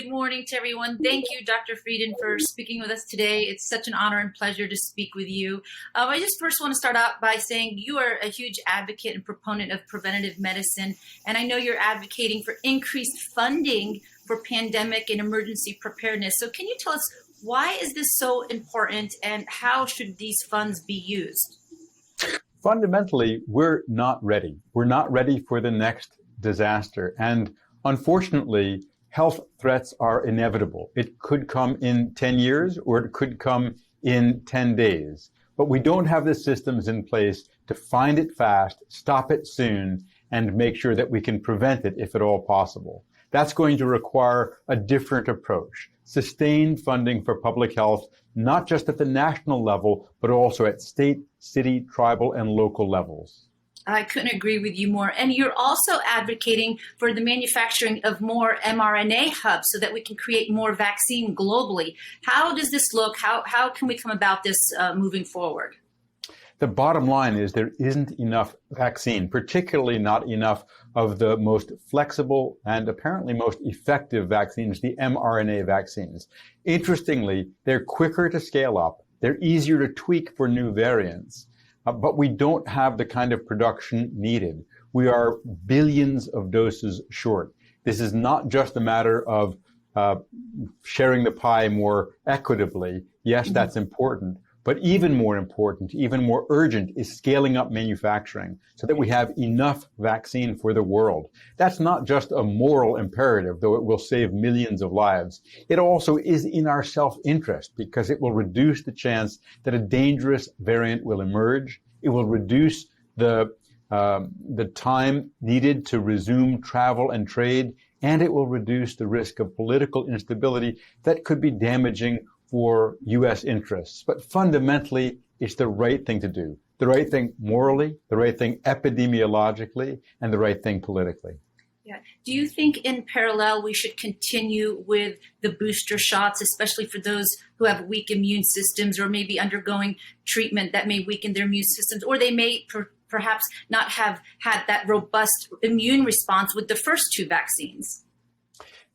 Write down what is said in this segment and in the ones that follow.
Good morning to everyone. Thank you, Dr. Frieden, for speaking with us today. It's such an honor and pleasure to speak with you. I just first want to start out by saying you are a huge advocate and proponent of preventative medicine, and I know you're advocating for increased funding for pandemic and emergency preparedness. So can you tell us, why is this so important, and how should these funds be used? Fundamentally, we're not ready. We're not ready for the next disaster. And unfortunately, health threats are inevitable. It could come in 10 years or it could come in 10 days. But we don't have the systems in place to find it fast, stop it soon, and make sure that we can prevent it if at all possible. That's going to require a different approach. Sustained funding for public health, not just at the national level, but also at state, city, tribal, and local levels. I couldn't agree with you more. And you're also advocating for the manufacturing of more mRNA hubs so that we can create more vaccine globally. How does this look? How can we come about this moving forward? The bottom line is there isn't enough vaccine, particularly not enough of the most flexible and apparently most effective vaccines, the mRNA vaccines. Interestingly, they're quicker to scale up. They're easier to tweak for new variants, but we don't have the kind of production needed. We are billions of doses short. This is not just a matter of sharing the pie more equitably. Yes, that's important. But even more important, even more urgent, is scaling up manufacturing so that we have enough vaccine for the world. That's not just a moral imperative, though it will save millions of lives. It also is in our self-interest because it will reduce the chance that a dangerous variant will emerge. It will reduce the time needed to resume travel and trade, and it will reduce the risk of political instability that could be damaging for U.S. interests. But fundamentally, it's the right thing to do. The right thing morally, the right thing epidemiologically, and the right thing politically. Yeah. Do you think in parallel we should continue with the booster shots, especially for those who have weak immune systems or maybe undergoing treatment that may weaken their immune systems, or they may perhaps not have had that robust immune response with the first two vaccines?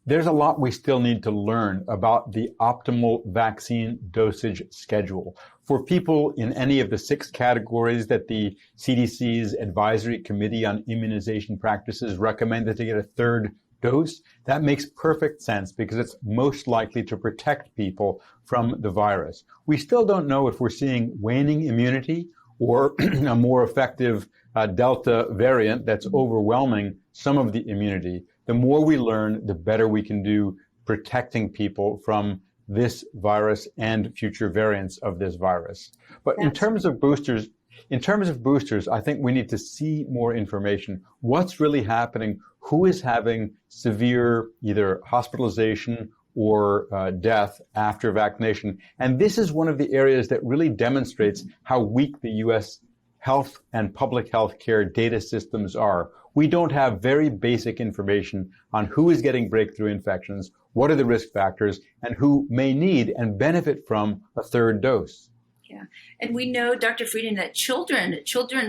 There's a lot we still need to learn about the optimal vaccine dosage schedule. For people in any of the 6 categories that the CDC's Advisory Committee on Immunization Practices recommended to get a 3rd dose, that makes perfect sense because it's most likely to protect people from the virus. We still don't know if we're seeing waning immunity or a more effective Delta variant that's overwhelming some of the immunity. The more we learn, the better we can do protecting people from this virus and future variants of this virus. But in terms of boosters, I think we need to see more information. What's really happening? Who is having severe either hospitalization or death after vaccination? And this is one of the areas that really demonstrates how weak the U.S. health and public health care data systems are. We don't have very basic information on who is getting breakthrough infections, what are the risk factors, and who may need and benefit from a 3rd dose. Yeah, and we know, Dr. Frieden, that children,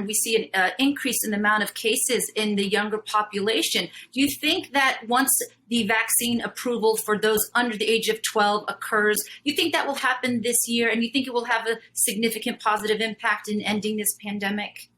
we see an increase in the amount of cases in the younger population. Do you think that once the vaccine approval for those under the age of 12 occurs, you think that will happen this year, and you think it will have a significant positive impact in ending this pandemic?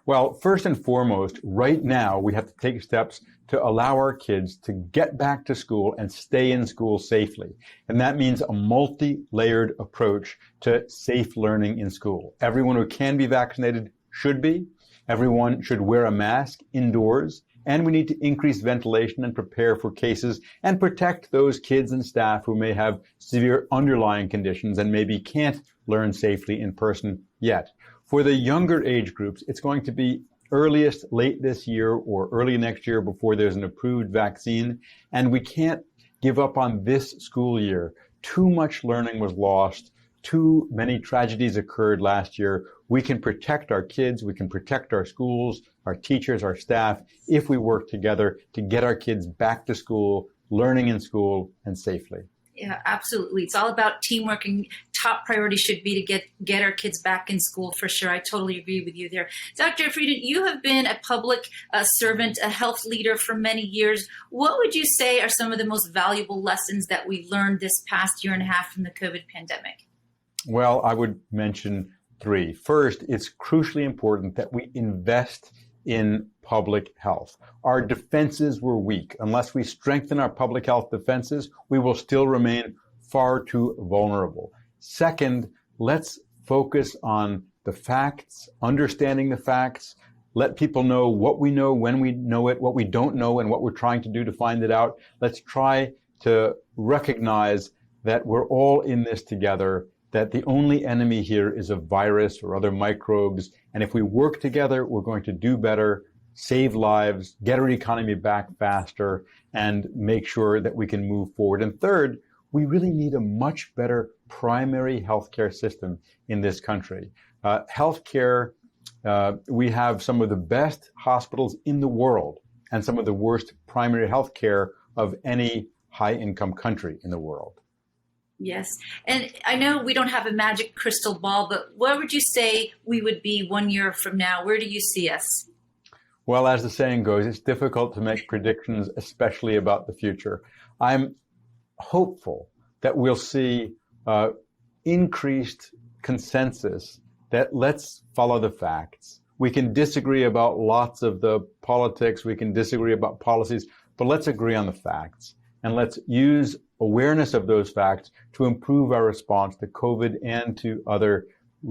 Well, first and foremost, right now, we have to take steps to allow our kids to get back to school and stay in school safely. And that means a multi-layered approach to safe learning in school. Everyone who can be vaccinated should be. Everyone should wear a mask indoors. And we need to increase ventilation and prepare for cases and protect those kids and staff who may have severe underlying conditions and maybe can't learn safely in person yet. For the younger age groups, it's going to be earliest late this year or early next year before there's an approved vaccine. And we can't give up on this school year. Too much learning was lost. Too many tragedies occurred last year. We can protect our kids. We can protect our schools, our teachers, our staff, if we work together to get our kids back to school, learning in school, and safely. Yeah, absolutely. It's all about teamwork, and top priority should be to get our kids back in school for sure. I totally agree with you there. Dr. Frieden, you have been a public servant, a health leader for many years. What would you say are some of the most valuable lessons that we learned this past year and a half from the COVID pandemic? Well, I would mention three. First, it's crucially important that we invest in public health. Our defenses were weak. Unless we strengthen our public health defenses, we will still remain far too vulnerable. Second, let's focus on the facts, understanding the facts, let people know what we know, when we know it, what we don't know, and what we're trying to do to find it out. Let's try to recognize that we're all in this together, that the only enemy here is a virus or other microbes. And if we work together, we're going to do better, save lives, get our economy back faster, and make sure that we can move forward. And third, we really need a much better primary healthcare system in this country. Healthcare, we have some of the best hospitals in the world and some of the worst primary healthcare of any high-income country in the world. Yes. And I know we don't have a magic crystal ball, but where would you say we would be 1 year from now? Where do you see us? Well, as the saying goes, it's difficult to make predictions, especially about the future. I'm hopeful that we'll see increased consensus that let's follow the facts. We can disagree about lots of the politics, we can disagree about policies, but let's agree on the facts. And let's use awareness of those facts to improve our response to COVID and to other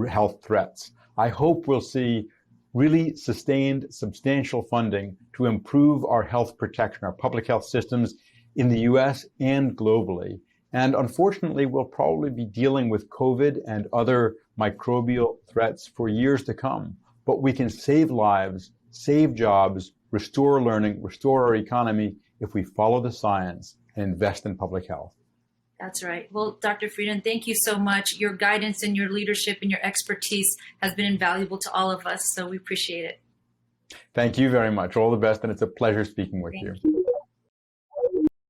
health threats. I hope we'll see really sustained, substantial funding to improve our health protection, our public health systems in the US and globally. And unfortunately, we'll probably be dealing with COVID and other microbial threats for years to come. But we can save lives, save jobs, restore learning, restore our economy if we follow the science and invest in public health. That's right. Well, Dr. Frieden, thank you so much. Your guidance and your leadership and your expertise has been invaluable to all of us, so we appreciate it. Thank you very much. All the best, and it's a pleasure speaking with you.